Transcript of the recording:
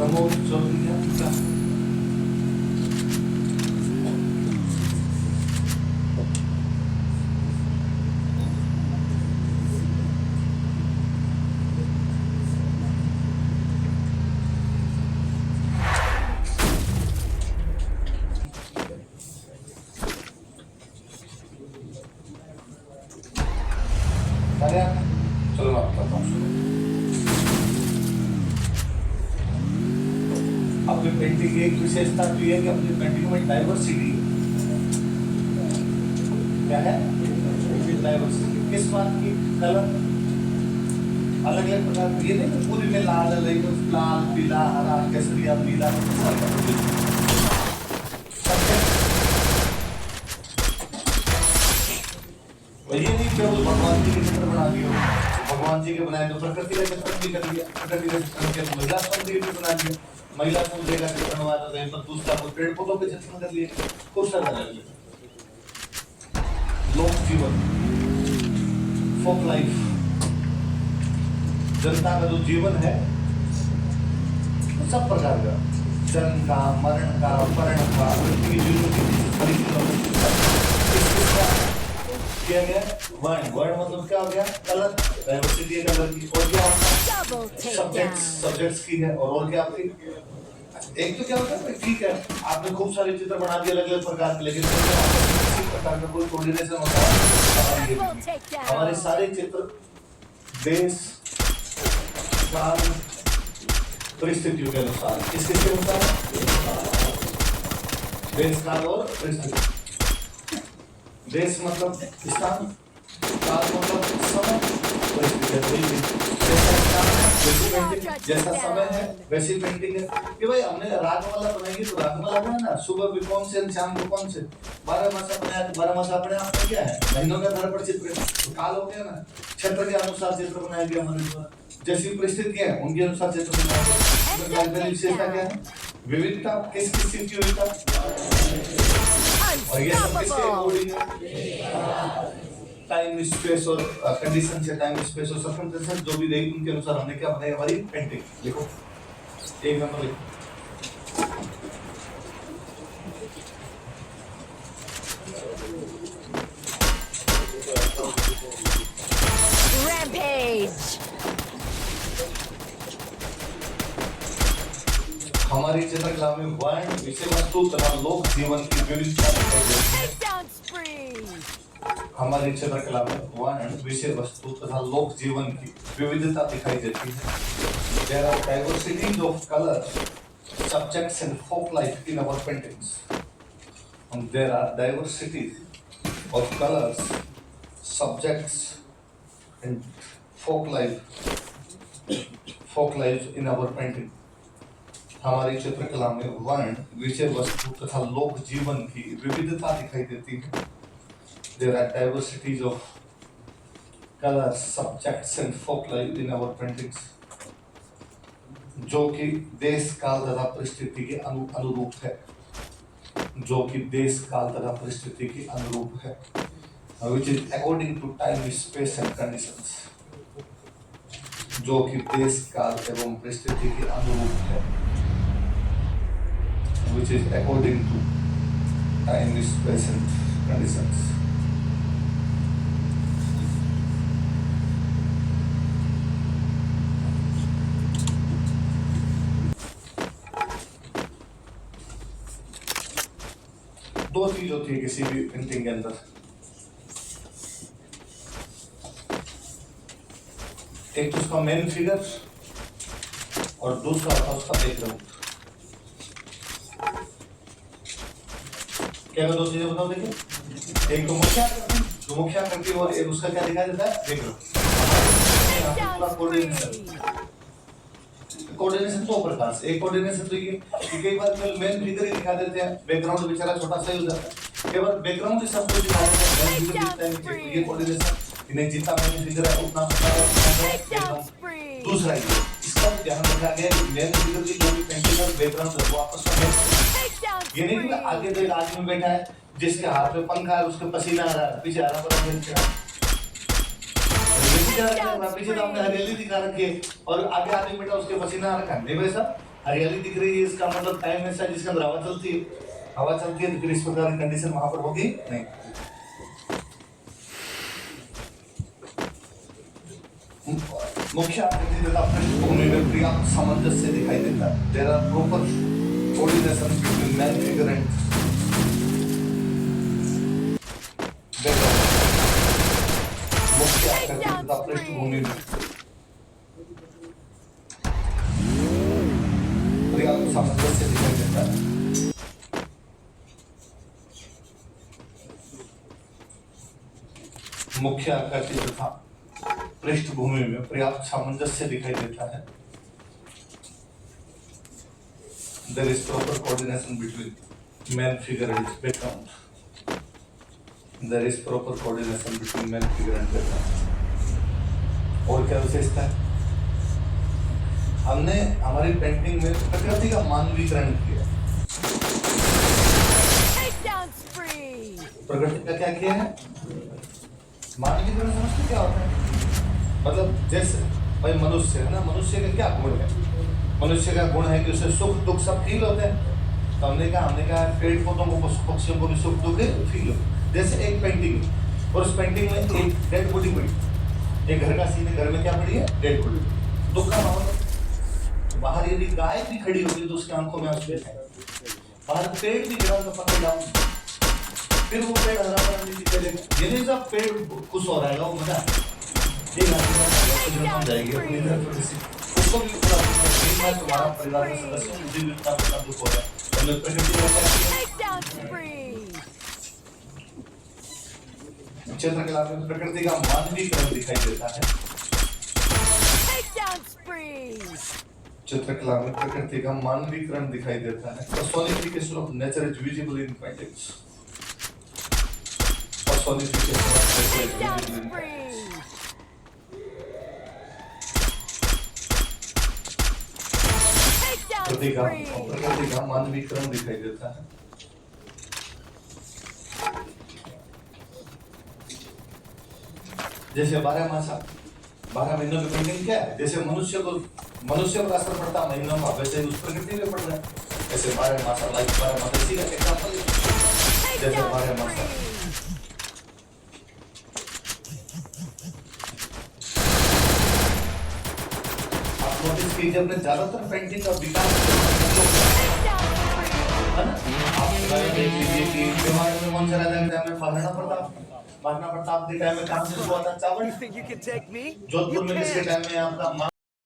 प्रमोद चौधरी का चलो मैं बताता हूँ। अपनी पेंटिंग की एक विशेषता तो यह है कि अपनी पेंटिंग में डाइवर्सिटी क्या है? डाइवर्सिटी किस बात की? कलर अलग अलग प्रकार की, ये नहीं कि पूरी में लाल है, लाल पीला हरा केसरिया नीला ये नहीं केवल भगवान जी के चित्र बना दिए, भगवान जी के बनाए तो प्रकृति का चित्रण भी कर दिया, प्रकृति का चित्रण किया महिला सौंदर्य भी बना दिया, महिला सौंदर्य का चित्रण हुआ तो कहीं पर दूसरा को पेड़ पौधों के चित्रण कर लिए, खूब सारा कर लिया। लोक जीवन, फोक लाइफ, जनता का जो जीवन है सब प्रकार का, जन्म का, मरण का, परण का, व्यक्ति की जीवन किया गया। वर्ण मतलब क्या हो गया? कलर, डाइवर्सिटी कलर की। और क्या? सब्जेक्ट्स की है। और क्या आपकी? एक तो क्या होता है, ठीक है आपने खूब सारे चित्र बना दिए अलग अलग प्रकार के, लेकिन किसी प्रकार का कोई कोऑर्डिनेशन होता है? हमारे सारे चित्र देश काल परिस्थितियों के अनुसार, किसके अनुसार? देश काल और परिस्थिति। देश मतलब स्थान, काल मतलब समय, जैसा समय है वैसी पेंटिंग है। कि भाई हमने रागमाला बनाएगी तो रागमाला है ना, सुबह भी कौन से, शाम को कौन से, 12 मासा बनाया तो 12 मासा अपने आप में क्या है? महीनों के आधार पर चित्र तो काल हो गया ना, क्षेत्र के अनुसार चित्र बनाया गया हमारे द्वारा, जैसी परिस्थितियां है उनके अनुसार चित्र बनाया गया। विशेषता क्या है? विविधता, किस चीज की विविधता? और ये सब किसके अकॉर्डिंग है? टाइम स्पेस और कंडीशन से, टाइम स्पेस और सर्कमस्टेंसेस जो भी रही उनके अनुसार हमने क्या बनाई हमारी पेंटिंग। देखो एक नंबर लिखो, Rampage. हमारी चित्रकला में वर्ण, विषय वस्तु तथा लोक जीवन की विविधता दिखाई देती है। हमारी चित्रकला में वर्ण, विषय वस्तु तथा लोक जीवन की विविधता दिखाई देती है। There are diversities of colors, subjects and folk life in our paintings. And there are diversities of colors, subjects and folk life in our painting. हमारी चित्रकला में वर्ण, विषय वस्तु तथा लोक जीवन की विविधता दिखाई देती है। There are diversities of colors, subjects and folk life in our paintings, जो कि देश काल तथा परिस्थिति के अनुरूप है, जो कि देश काल तथा परिस्थिति के अनुरूप है, which is according to time, space and conditions, जो कि देश काल एवं परिस्थिति के अनुरूप है, which is according to time, space and conditions. दो चीज होती है किसी भी पेंटिंग के अंदर, एक तो उसका मेन फिगर और दूसरा होता है उसका बैकग्राउंड। क्या मैं दो चीजें बताऊं? देखिए, एक तो मुख्य आकृति और एक उसका क्या दिखाई देता है? बैकग्राउंड। कोऑर्डिनेशन दो प्रकार से, एक कोऑर्डिनेशन तो ये कि कई बार केवल मेन फिगर ही दिखा देते हैं, बैकग्राउंड बेचारा छोटा सा ही हो जाता है, कई बार बैकग्राउंड ही सब कुछ दिखा देते हैं, मेन फिगर दिखता है नहीं, ये कोऑर्डिनेशन नहीं, जितना मेन फिगर है उतना बैकग्राउंड दूसरा ही। इसका ध्यान रखा गया कि मेन फिगर की जो भी पेंटिंग है बैकग्राउंड है वो आपस में, ये नहीं कि आगे तो एक आदमी बैठा है जिसके हाथ में पंखा है, उसके पसीना आ रहा है, पीछे आ रहा है, पीछे तो हमने हरियाली दिखा रखी है और आगे आदमी बेटा उसके पसीना आ रखा है, नहीं वैसा हरियाली दिख रही है, इसका मतलब टाइम ऐसा जिसके अंदर हवा चलती है। हवा चलती है तो फिर इस प्रकार की कंडीशन वहां पर होगी नहीं। मुख्य आकृति तथा पृष्ठभूमि में पर्याप्त सामंजस्य दिखाई देता है। There are proper coordination between man figure and background. मुख्य आकृति तथा पृष्ठभूमि में पर्याप्त सामंजस्य दिखाई देता है। मुख्य आकृति तथा पृष्ठभूमि में पर्याप्त सामंजस्य दिखाई देता है। There is proper coordination between main figure and its background. There is proper coordination between main figure and background. और क्या विशेषता है? हमने हमारी पेंटिंग में प्रकृति का मानवीकरण किया। प्रकृति का क्या किया है? मानवीकरण समझते क्या होता है? मतलब जैसे भाई मनुष्य है ना, मनुष्य का क्या गुण है? मनुष्य का गुण है कि उसे सुख दुख सब फील होते हैं। तो हमने कहा पेड़ पौधों को, पशु पक्षियों को भी सुख दुख फील हो। जैसे एक पेंटिंग, और उस पेंटिंग में एक डेड बॉडी पड़ी, एक घर का सीन है, घर में क्या पड़ी है? Dead body. दुख का माहौल। बाहर यदि गाय भी खड़ी होगी तो उसकी आंखों में आंसू है। बाहर पेड़ भी गिरा तो पत्ते डाउन, फिर वो पेड़ हरा भरा नहीं दिखेगा। यदि जब पेड़ खुश हो रहा है वो मजा जाएगी अपनी थोड़ी सी उसको भी पूरा तुम्हारा परिवार के सदस्य मुझे भी इतना दुख हो रहा है। हमने प्रकृति चित्रकला में प्रकृति का मानवीकरण दिखाई देता है। चित्रकला में प्रकृति का मानवीकरण दिखाई देता है। Personification of nature is visible in paintings. Personification of nature is visible in paintings. प्रकृति का मानवीकरण दिखाई देता है। जैसे 12 मासा, 12 महीनों की पेंटिंग क्या है? जैसे मनुष्य पर असर पड़ता है महीनों का, वैसे उस प्रकृति पे पड़ रहा है। जैसे 12 मासा, लाइक 12 मासा, इसी का एग्जांपल है। जैसे 12 मासा आप नोटिस कीजिए, अपने ज्यादातर पेंटिंग का विकास है ना। आप देख लीजिए कि त्योहार में कौन सा राजा के टाइम में महाराणा प्रताप के टाइम में कहां से शुरू हुआ था? चावल। जोधपुर में किसके टाइम में आपका